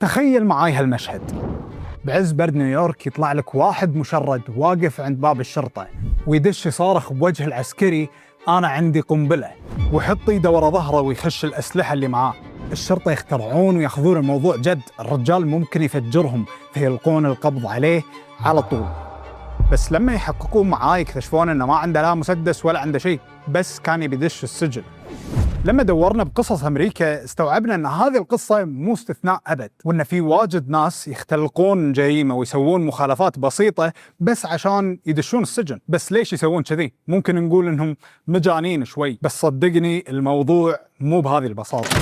تخيل معاي هالمشهد. بعز برد نيويورك يطلع لك واحد مشرد واقف عند باب الشرطة ويدش يصارخ بوجه العسكري: أنا عندي قنبلة، ويحط ايده ورا ظهره ويخش الأسلحة اللي معاه. الشرطة يخترعون وياخذون الموضوع جد، الرجال ممكن يفجرهم فيلقون القبض عليه على طول. بس لما يحققون معاه يكتشفون انه ما عنده لا مسدس ولا عنده شيء، بس كان يدش السجن. لما دورنا بقصص أمريكا استوعبنا أن هذه القصة مو استثناء أبد، وأن في واجد ناس يختلقون جريمة ويسوون مخالفات بسيطة بس عشان يدشون السجن. بس ليش يسوون كذي؟ ممكن نقول أنهم مجانين شوي، بس صدقني الموضوع مو بهذه البساطة.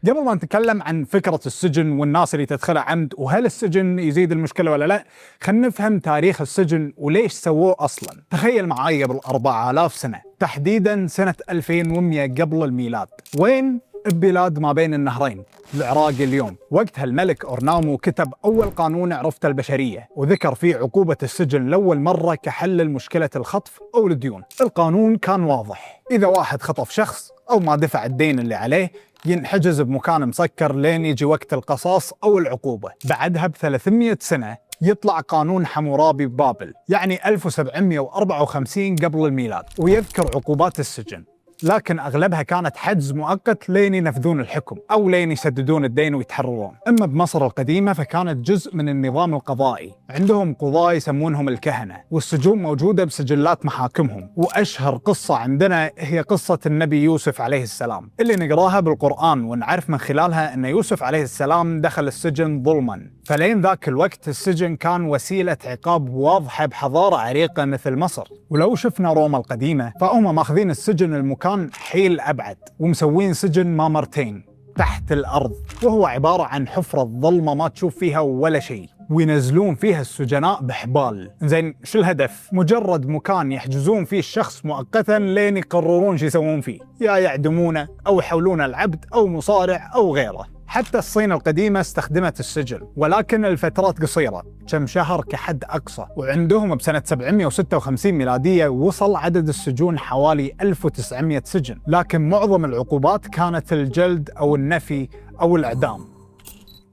قبل ما نتكلم عن فكرة السجن والناس اللي تدخلها عمد وهل السجن يزيد المشكلة ولا لا، خلينا نفهم تاريخ السجن وليش سووه أصلاً. تخيل معاي قبل 4000 سنة، تحديداً سنة 2100 قبل الميلاد، وين؟ ببلاد ما بين النهرين، العراق اليوم. وقتها الملك أورنامو كتب أول قانون عرفته البشرية، وذكر فيه عقوبة السجن لأول مرة كحل لمشكلة الخطف أو الديون. القانون كان واضح: إذا واحد خطف شخص أو ما دفع الدين اللي عليه ينحجز بمكان مسكر لين يجي وقت القصاص أو العقوبة. بعدها ب300 سنة يطلع قانون حمورابي ببابل، يعني 1754 قبل الميلاد، ويذكر عقوبات السجن، لكن أغلبها كانت حجز مؤقت لين ينفذون الحكم أو لين يسددون الدين ويتحررون. أما بمصر القديمة فكانت جزء من النظام القضائي، عندهم قضاة يسمونهم الكهنة، والسجون موجودة بسجلات محاكمهم. وأشهر قصة عندنا هي قصة النبي يوسف عليه السلام، اللي نقراها بالقرآن ونعرف من خلالها أن يوسف عليه السلام دخل السجن ظلماً. فلين ذاك الوقت السجن كان وسيلة عقاب واضحة بحضارة عريقة مثل مصر. ولو شفنا روما القديمة فهم ماخذين السجن المكان حيل أبعد ومسوين سجن ما مرتين تحت الأرض، وهو عبارة عن حفرة ظلمة ما تشوف فيها ولا شيء، وينزلون فيها السجناء بحبال. زين، شو الهدف؟ مجرد مكان يحجزون فيه الشخص مؤقتا لين يقررون شو يسوون فيه، يا يعدمونه أو يحولونه العبد أو مصارع أو غيره. حتى الصين القديمة استخدمت السجن، ولكن الفترات قصيرة، كم شهر كحد أقصى. وعندهم بسنة 756 ميلادية وصل عدد السجون حوالي 1900 سجن، لكن معظم العقوبات كانت الجلد أو النفي أو الإعدام.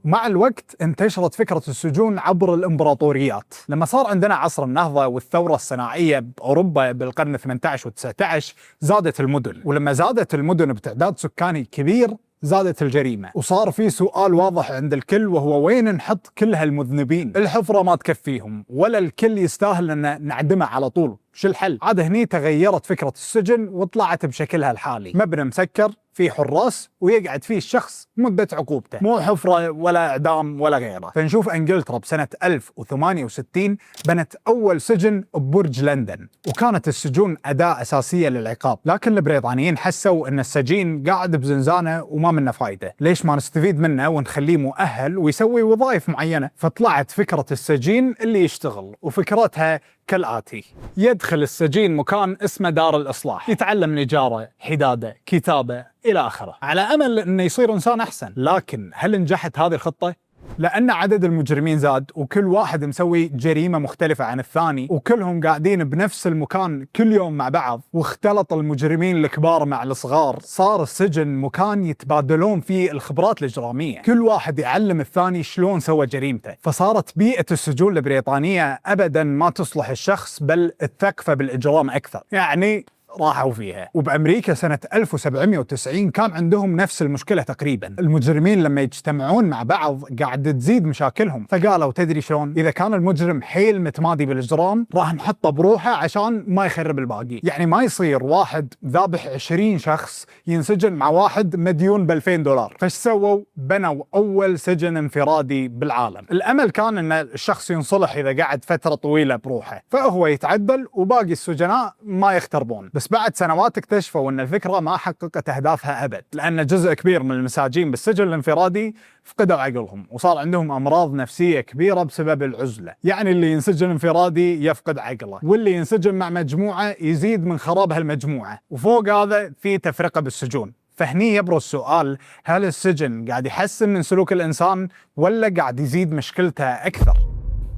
مع الوقت انتشرت فكرة السجون عبر الإمبراطوريات. لما صار عندنا عصر النهضة والثورة الصناعية بأوروبا بالقرن 18 و19 زادت المدن، ولما زادت المدن بتعداد سكاني كبير زادت الجريمة، وصار في سؤال واضح عند الكل، وهو وين نحط كل هالمذنبين؟ الحفرة ما تكفيهم ولا الكل يستاهل أن نعدمه على طول. شو الحل؟ عاد هني تغيرت فكرة السجن وطلعت بشكلها الحالي: مبنى مسكر في حراس ويقعد فيه الشخص مدة عقوبته، مو حفرة ولا إعدام ولا غيره. فنشوف إنجلترا بسنة 1068 بنت أول سجن ببرج لندن، وكانت السجون أداة أساسية للعقاب. لكن البريطانيين حسوا أن السجين قاعد بزنزانة وما منه فايدة، ليش ما نستفيد منه ونخليه مؤهل ويسوي وظائف معينة؟ فطلعت فكرة السجين اللي يشتغل، وفكرتها كالآتي: يدخل السجين مكان اسمه دار الإصلاح، يتعلم نجارة، حدادة، كتابة إلى آخره، على أمل أنه يصير إنسان أحسن. لكن هل نجحت هذه الخطة؟ لأن عدد المجرمين زاد، وكل واحد مسوي جريمة مختلفة عن الثاني، وكلهم قاعدين بنفس المكان كل يوم مع بعض، واختلط المجرمين الكبار مع الصغار. صار السجن مكان يتبادلون فيه الخبرات الإجرامية، كل واحد يعلم الثاني شلون سوى جريمته. فصارت بيئة السجون البريطانية أبداً ما تصلح الشخص، بل الثقفة بالإجرام أكثر، يعني راحوا فيها. وبأمريكا سنة 1790 كان عندهم نفس المشكلة تقريبا، المجرمين لما يجتمعون مع بعض قاعد تزيد مشاكلهم، فقالوا تدري شلون؟ إذا كان المجرم حيل متمادي بالإجرام راح نحطه بروحه عشان ما يخرب الباقي. يعني ما يصير واحد ذابح 20 شخص ينسجن مع واحد مديون ب$2000. فايش سووا؟ بنوا أول سجن انفرادي بالعالم. الأمل كان أن الشخص ينصلح إذا قعد فترة طويلة بروحه، فهو يتعدل وباقي السجناء ما يختربون. بس بعد سنوات اكتشفوا أن الفكرة ما حققت أهدافها أبد، لأن جزء كبير من المساجين بالسجن الانفرادي فقدوا عقلهم وصار عندهم أمراض نفسية كبيرة بسبب العزلة. يعني اللي ينسجن انفرادي يفقد عقله، واللي ينسجن مع مجموعة يزيد من خراب هالمجموعة، وفوق هذا في تفرقة بالسجون. فهني يبرز سؤال: هل السجن قاعد يحسن من سلوك الإنسان ولا قاعد يزيد مشكلته أكثر؟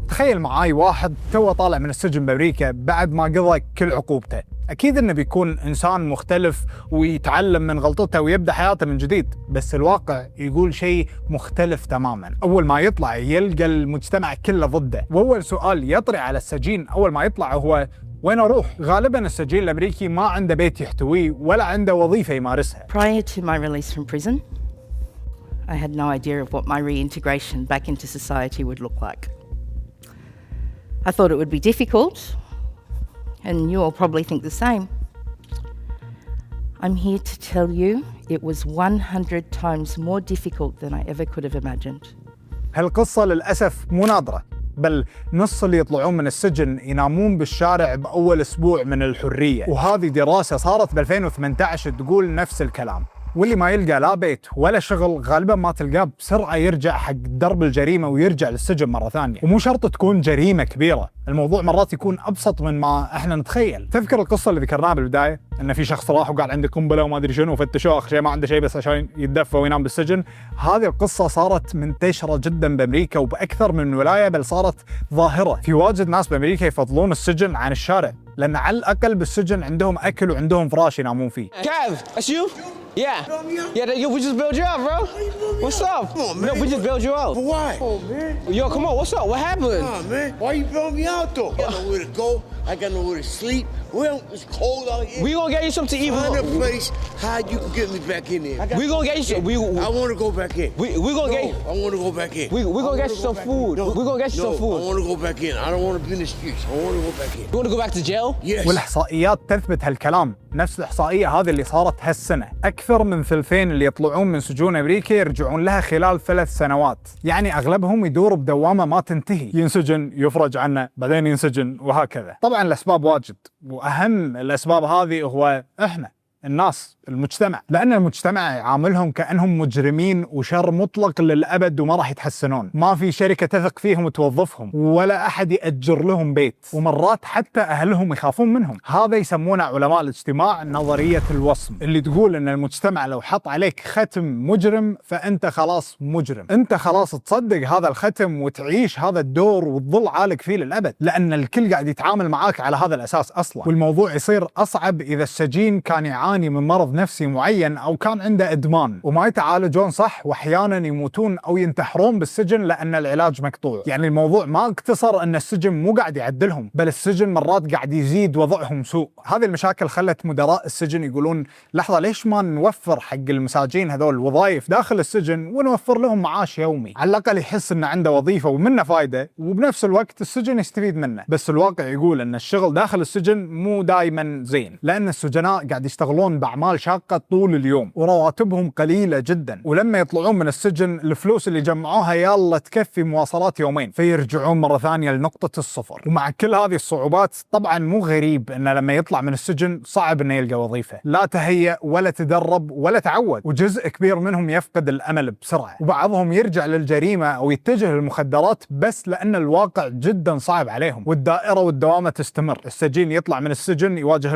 تخيل معاي واحد تو طالع من السجن بأمريكا بعد ما قضى كل عقوبته، أكيد إنه بيكون إنسان مختلف ويتعلم من غلطته ويبدأ حياته من جديد، بس الواقع يقول شيء مختلف تماماً. أول ما يطلع يلقى المجتمع كله ضده، وأول سؤال يطري على السجين أول ما يطلع هو وين أروح؟ غالباً السجين الأمريكي ما عنده بيت يحتويه ولا عنده وظيفة يمارسها. Prior to my release from prison, I had no idea of what my reintegration back into society would look like. I thought it would be difficult, and you all probably think the same. I'm here to tell you it was 100 times more difficult than I ever could have imagined. هالقصة للأسف مو نادرة، بل نص اللي يطلعون من السجن ينامون بالشارع بأول أسبوع من الحرية، وهذه دراسة صارت ب 2018 تقول نفس الكلام. واللي ما يلقى لا بيت ولا شغل غالبا ما تلقاه بسرعة يرجع حق درب الجريمة ويرجع للسجن مرة ثانية. ومو شرط تكون جريمة كبيرة، الموضوع مرات يكون أبسط من ما احنا نتخيل. تذكر القصة اللي ذكرناها بالبداية إن في شخص راح وقال عنده قنبلة وما أدري شنو وفتشوه آخر شيء ما عنده شيء بس عشان يتدفى وينام بالسجن. هذه القصة صارت منتشرة جدا بأمريكا وبأكثر من ولاية، بل صارت ظاهرة. في واجد ناس بأمريكا يفضلون السجن عن الشارع، لأن على الأقل بالسجن عندهم أكل وعندهم فراش ينامون فيه. Kev, that's you? Yeah. Yeah, we just bailed you out, bro. What's up? Come on, man. No, we just bailed you out. For why? Come on, man. Yo, come on, what's up? What happened? Nah, man. Why you bailing me out, though? I got nowhere to go. I got nowhere to sleep. Well, it's cold out here. We gonna get you something to eat. Find a place how you can get me back in there. We gonna get you some. I want to go back in. We gonna get you. I want to go back in. We gonna get you some food. We gonna get you some food. I want to go back in. I don't want to be in the streets. I want to go back in. You wanna go back to jail? Yes. والإحصائيات تثبت هالكلام. نفس الإحصائية هذه اللي صارت هالسنة، أكثر من ثلثين اللي يطلعون من سجون أمريكا يرجعون لها خلال 3 سنوات. يعني أغلبهم يدور بدوامة ما تنتهي، ينسجن يفرج عنه بعدين ينسجن وهكذا. طبعا الأسباب واجد، وأهم الأسباب هذه هو إحنا الناس، المجتمع، لأن المجتمع يعاملهم كأنهم مجرمين وشر مطلق للأبد وما راح يتحسنون. ما في شركة تثق فيهم وتوظفهم، ولا أحد يأجر لهم بيت، ومرات حتى أهلهم يخافون منهم. هذا يسمونه علماء الاجتماع نظرية الوصم، اللي تقول أن المجتمع لو حط عليك ختم مجرم فأنت خلاص مجرم، أنت خلاص تصدق هذا الختم وتعيش هذا الدور وتظل عالق فيه للأبد، لأن الكل قاعد يتعامل معاك على هذا الأساس أصلا. والموضوع يصير أصعب إذا السجين كان يعاني من مرض نفسي معين أو كان عنده إدمان وما يتعالجون صح، وأحيانا يموتون أو ينتحرون بالسجن لأن العلاج مقطوع. يعني الموضوع ما اقتصر أن السجن مو قاعد يعدلهم، بل السجن مرات قاعد يزيد وضعهم سوء. هذه المشاكل خلت مدراء السجن يقولون لحظة، ليش ما نوفر حق المساجين هذول وظائف داخل السجن ونوفر لهم معاش يومي، على الأقل يحس أنه عنده وظيفة ومنه فايدة، وبنفس الوقت السجن يستفيد منه. بس الواقع يقول أن الشغل داخل السجن مو دائما زين، لأن السجناء قاعد يشتغلون بأعمال شاقة طول اليوم ورواتبهم قليلة جدا، ولما يطلعون من السجن الفلوس اللي جمعوها يلا تكفي مواصلات يومين، فيرجعون مرة ثانية لنقطة الصفر. ومع كل هذه الصعوبات طبعا مو غريب انه لما يطلع من السجن صعب انه يلقى وظيفة، لا تهيأ ولا تدرب ولا تعود، وجزء كبير منهم يفقد الأمل بسرعة، وبعضهم يرجع للجريمة أو يتجه للمخدرات بس لأن الواقع جدا صعب عليهم، والدائرة والدوامة تستمر. السجين يطلع من السجن يواجه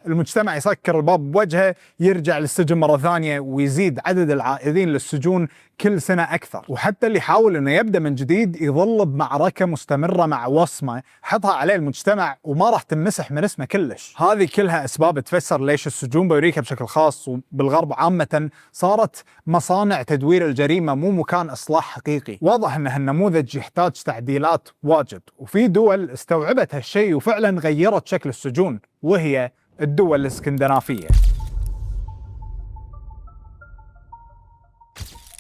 المجتمع يسكر الباب بوجهه، يرجع للسجن مرة ثانية، ويزيد عدد العائدين للسجون كل سنة أكثر. وحتى اللي يحاول إنه يبدأ من جديد يظل بمعركة مستمرة مع وصمة حطها عليه المجتمع وما راح تنمسح من اسمه كلش. هذه كلها أسباب تفسر ليش السجون بأمريكا بشكل خاص وبالغرب عامة صارت مصانع تدوير الجريمة مو مكان إصلاح حقيقي. واضح أن هالنموذج يحتاج تعديلات واجد، وفي دول استوعبت هالشيء وفعلا غيرت شكل السجون، وهي الدول الاسكندنافية.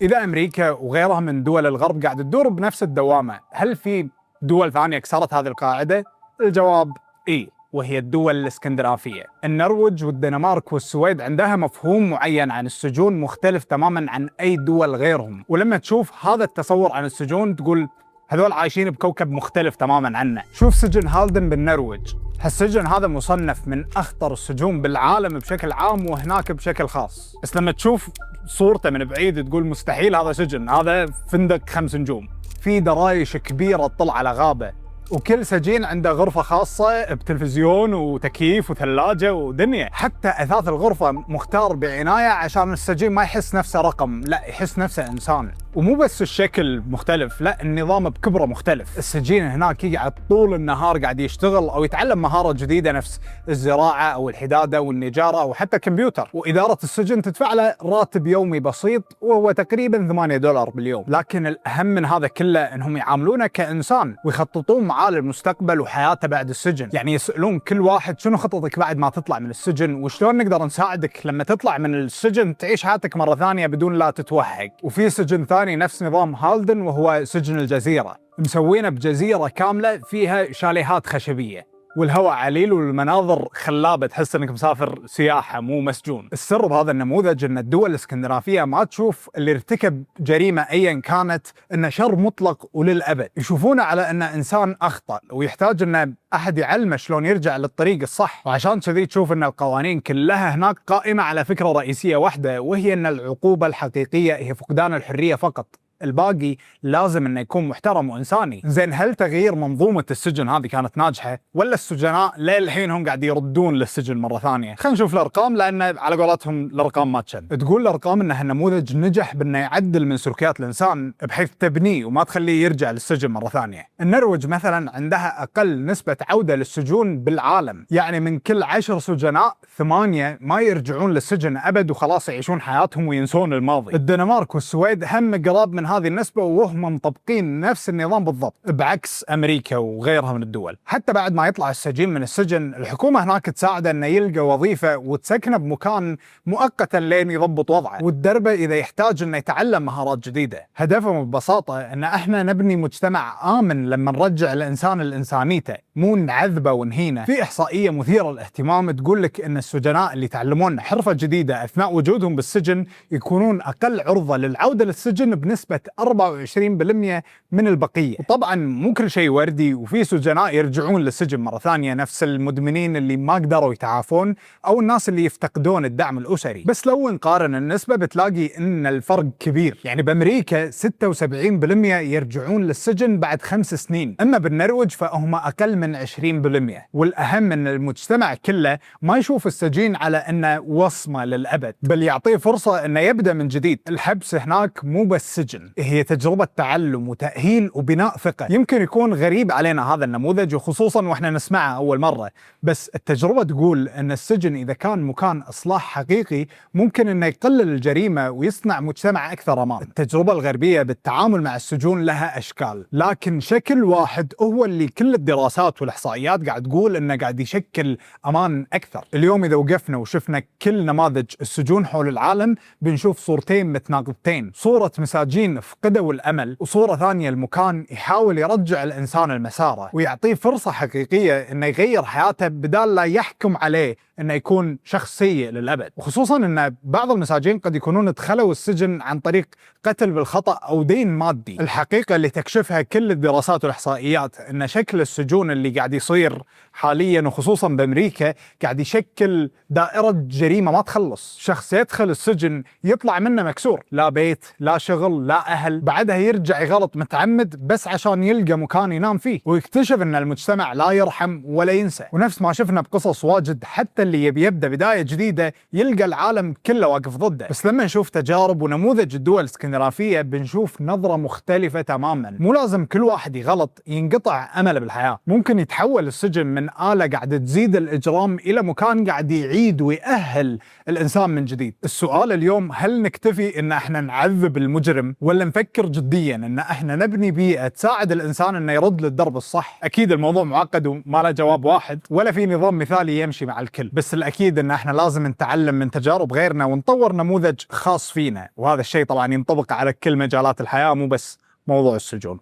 إذا أمريكا وغيرها من دول الغرب قاعد تدور بنفس الدوامة، هل في دول ثانية كسرت هذه القاعدة؟ الجواب إيه، وهي الدول الاسكندنافية. النرويج والدنمارك والسويد عندها مفهوم معين عن السجون مختلف تماما عن أي دول غيرهم، ولما تشوف هذا التصور عن السجون تقول هذول عايشين بكوكب مختلف تماما عنا. شوف سجن هالدن بالنرويج، هالسجن هذا مصنف من أخطر السجون بالعالم بشكل عام وهناك بشكل خاص، بس لما تشوف صورته من بعيد تقول مستحيل هذا سجن، هذا فندق 5 نجوم. في درايش كبيرة تطل على غابة، وكل سجين عنده غرفة خاصة بتلفزيون وتكييف وثلاجة ودنيا. حتى أثاث الغرفة مختار بعناية عشان السجين ما يحس نفسه رقم، لا يحس نفسه إنسان. ومو بس الشكل مختلف، لا النظام بكبره مختلف. السجين هناك يقعد طول النهار قاعد يشتغل او يتعلم مهاره جديده نفس الزراعه او الحداده والنجاره او حتى كمبيوتر، واداره السجن تدفع له راتب يومي بسيط وهو تقريبا $8 باليوم. لكن الاهم من هذا كله انهم يعاملونه كانسان ويخططون معاه للمستقبل وحياته بعد السجن. يعني يسالون كل واحد شنو خطتك بعد ما تطلع من السجن، وشلون نقدر نساعدك لما تطلع من السجن تعيش حياتك مره ثانيه بدون لا تتوهق. وفي سجن ثاني نفس نظام هالدن وهو سجن الجزيره، مسوينه بجزيره كامله فيها شاليهات خشبيه والهواء عليل والمناظر خلابه، تحس انك مسافر سياحه مو مسجون. السر بهذا النموذج ان الدول الاسكندنافيه ما تشوف اللي ارتكب جريمه ايا كانت انه شر مطلق وللابد، يشوفونه على انه انسان اخطا ويحتاج انه احد يعلمه شلون يرجع للطريق الصح. وعشان كذي تشوف ان القوانين كلها هناك قائمه على فكره رئيسيه واحده، وهي ان العقوبه الحقيقيه هي فقدان الحريه فقط، الباقي لازم انه يكون محترم وانساني. زين، هل تغيير منظومه السجن هذه كانت ناجحه ولا السجناء للحين هم قاعد يردون للسجن مره ثانيه؟ خلينا نشوف الارقام، لان على قولتهم الارقام ما تشد. تقول الارقام ان هالنموذج نجح بانه يعدل من سلوكيات الانسان بحيث تبنيه وما تخليه يرجع للسجن مره ثانيه. النرويج مثلا عندها اقل نسبه عوده للسجون بالعالم، يعني من كل 10 سجناء 8 ما يرجعون للسجن ابد وخلاص يعيشون حياتهم وينسون الماضي. الدنمارك والسويد هم قراب من هذه النسبة وهم مطبقين نفس النظام بالضبط، بعكس أمريكا وغيرها من الدول. حتى بعد ما يطلع السجين من السجن الحكومة هناك تساعده أنه يلقى وظيفة وتسكنه بمكان مؤقتا لين يضبط وضعه، والدربة إذا يحتاج أنه يتعلم مهارات جديدة. هدفهم ببساطة أن احنا نبني مجتمع آمن لما نرجع الإنسان لإنسانيته، مو نعذبه ونهينه. في إحصائية مثيرة للاهتمام تقول لك أن السجناء اللي يتعلمون حرفة جديدة أثناء وجودهم بالسجن يكونون أقل عرضة للعودة للسجن بنسبة 24% من البقية. وطبعا مو كل شيء وردي، وفي سجناء يرجعون للسجن مرة ثانية نفس المدمنين اللي ما قدروا يتعافون أو الناس اللي يفتقدون الدعم الأسري. بس لو نقارن النسبة بتلاقي أن الفرق كبير. يعني بأمريكا 76% يرجعون للسجن بعد 5 سنين، أما بالنرويج فهم أقل من 20%. والأهم أن المجتمع كله ما يشوف السجين على أنه وصمة للأبد، بل يعطيه فرصة أنه يبدأ من جديد. الحبس هناك مو بس سجن، هي تجربة تعلم وتأهيل وبناء ثقة. يمكن يكون غريب علينا هذا النموذج وخصوصا واحنا نسمعه أول مرة، بس التجربة تقول أن السجن إذا كان مكان إصلاح حقيقي ممكن أنه يقلل الجريمة ويصنع مجتمع أكثر أمان. التجربة الغربية بالتعامل مع السجون لها أشكال، لكن شكل واحد هو اللي كل الدراسات والإحصائيات قاعد تقول أنه قاعد يشكل أمان أكثر. اليوم إذا وقفنا وشفنا كل نماذج السجون حول العالم بنشوف صورتين متناقضتين، صورة مساجين فقدوا الأمل وصورة ثانية المكان يحاول يرجع الإنسان لمساره ويعطيه فرصة حقيقية إنه يغير حياته بدال لا يحكم عليه إنه يكون شخص سيء للأبد. وخصوصا إن بعض المساجين قد يكونون دخلوا السجن عن طريق قتل بالخطأ أو دين مادي. الحقيقة اللي تكشفها كل الدراسات والإحصائيات إن شكل السجون اللي قاعد يصير حاليا وخصوصا بأمريكا قاعد يشكل دائرة جريمة ما تخلص. شخص يدخل السجن يطلع منه مكسور، لا بيت لا شغل لا أهل، بعدها يرجع يغلط متعمد بس عشان يلقى مكان ينام فيه، ويكتشف إن المجتمع لا يرحم ولا ينسى. ونفس ما شفنا بقصص واجد، حتى اللي يبدأ بداية جديدة يلقى العالم كله واقف ضده. بس لما نشوف تجارب ونموذج الدول الاسكندنافية بنشوف نظرة مختلفة تماما. مو لازم كل واحد يغلط ينقطع أمله بالحياة، ممكن يتحول السجن من آلة قاعدة تزيد الإجرام إلى مكان قاعد يعيد ويأهل الإنسان من جديد. السؤال اليوم، هل نكتفي إن احنا نعذب المجرم ولا نفكر جديا إن احنا نبني بيئة تساعد الإنسان إنه يرد للدرب الصح؟ أكيد الموضوع معقد وما له جواب واحد ولا في نظام مثالي يمشي مع الكل، بس الأكيد إن احنا لازم نتعلم من تجارب غيرنا ونطور نموذج خاص فينا، وهذا الشيء طبعا ينطبق على كل مجالات الحياة مو بس موضوع السجون.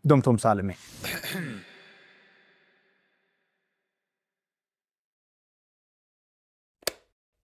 دمتم سالمين.